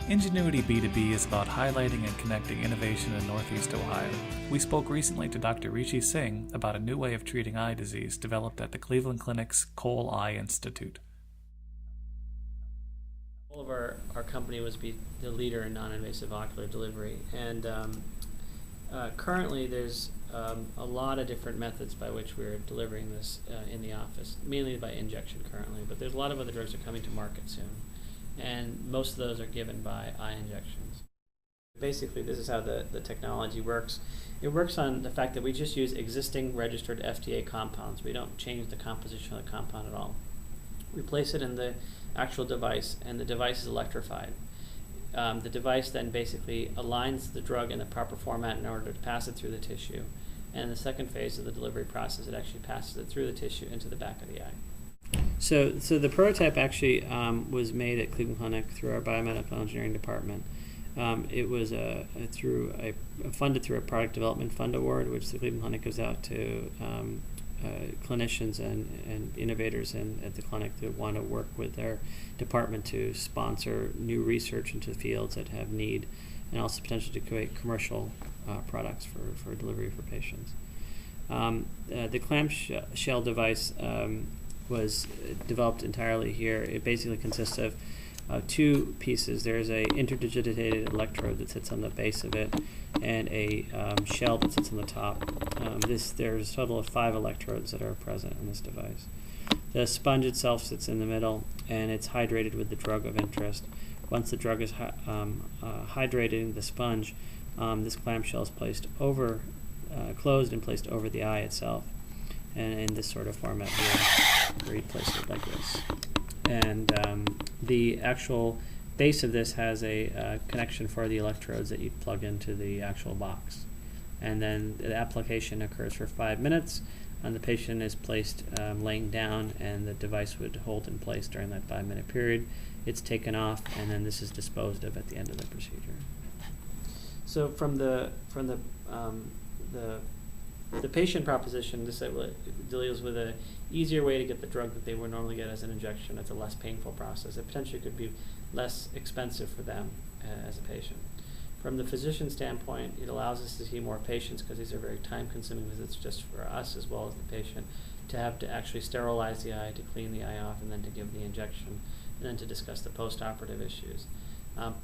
Ingenuity B2B is about highlighting and connecting innovation in Northeast Ohio. We spoke recently to Dr. Rishi Singh about a new way of treating eye disease developed at the Cleveland Clinic's Cole Eye Institute. The goal of our company was to be the leader in non-invasive ocular delivery, and currently there's a lot of different methods by which we're delivering this in the office, mainly by injection currently, but there's a lot of other drugs that are coming to market soon, and most of those are given by eye injections. Basically, this is how the technology works. It works on the fact that we just use existing registered FDA compounds. We don't change the composition of the compound at all. We place it in the actual device, and the device is electrified. The device then basically aligns the drug in the proper format in order to pass it through the tissue. And in the second phase of the delivery process, it actually passes it through the tissue into the back of the eye. So the prototype actually was made at Cleveland Clinic through our biomedical engineering department. It was funded through a product development fund award, which the Cleveland Clinic gives out to clinicians and innovators at the clinic that want to work with their department to sponsor new research into fields that have need, and also potential to create commercial products for delivery for patients. The clamshell device was developed entirely here. It basically consists of two pieces. There's a interdigitated electrode that sits on the base of it, and a shell that sits on the top. There's a total of 5 electrodes that are present in this device. The sponge itself sits in the middle, and it's hydrated with the drug of interest. Once the drug is hydrated in the sponge, this clamshell is placed over, closed and placed over the eye itself, and in this sort of format here, where you place it like this. And the actual base of this has a connection for the electrodes that you plug into the actual box. And then the application occurs for 5 minutes, and the patient is placed laying down, and the device would hold in place during that 5-minute period. It's taken off, and then this is disposed of at the end of the procedure. So from the patient proposition, this deals with an easier way to get the drug that they would normally get as an injection. It's a less painful process. It potentially could be less expensive for them as a patient. From the physician standpoint, it allows us to see more patients because these are very time-consuming visits just for us as well as the patient, to have to actually sterilize the eye, to clean the eye off, and then to give the injection, and then to discuss the post-operative issues.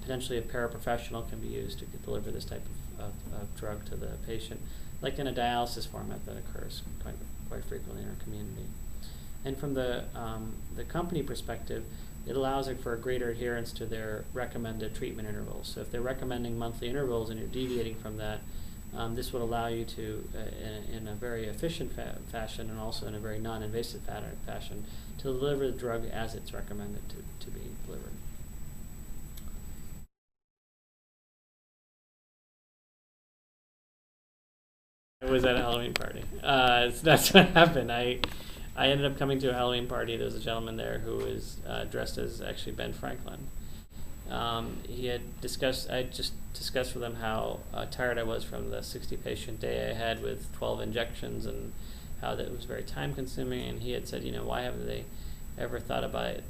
Potentially a paraprofessional can be used to deliver this type of drug to the patient, like in a dialysis format that occurs quite frequently in our community. And from the company perspective, it allows it for a greater adherence to their recommended treatment intervals. So if they're recommending monthly intervals and you're deviating from that, this would allow you to, in a very efficient fashion and also in a very non-invasive fashion, to deliver the drug as it's recommended to be delivered. I was at a Halloween party. So that's what happened. I ended up coming to a Halloween party. There was a gentleman there who was dressed as actually Ben Franklin. He had discussed, I just discussed with him how tired I was from the 60-patient day I had with 12 injections, and how that was very time-consuming. And he had said, you know, why haven't they ever thought about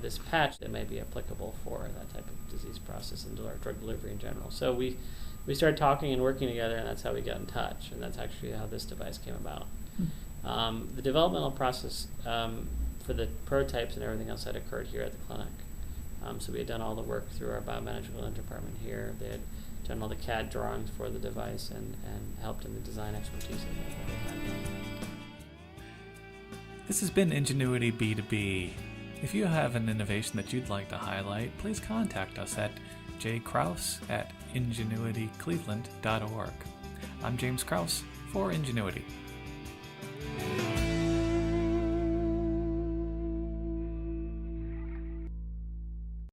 this patch that may be applicable for that type of disease process and drug delivery in general. So we started talking and working together, and that's how we got in touch, and that's actually how this device came about. The developmental process for the prototypes and everything else had occurred here at the clinic. So we had done all the work through our biomedical department here. They had done all the CAD drawings for the device and helped in the design expertise of it. This has been Ingenuity B2B. If you have an innovation that you'd like to highlight, please contact us at jkraus@ingenuitycleveland.org. I'm James Kraus for Ingenuity.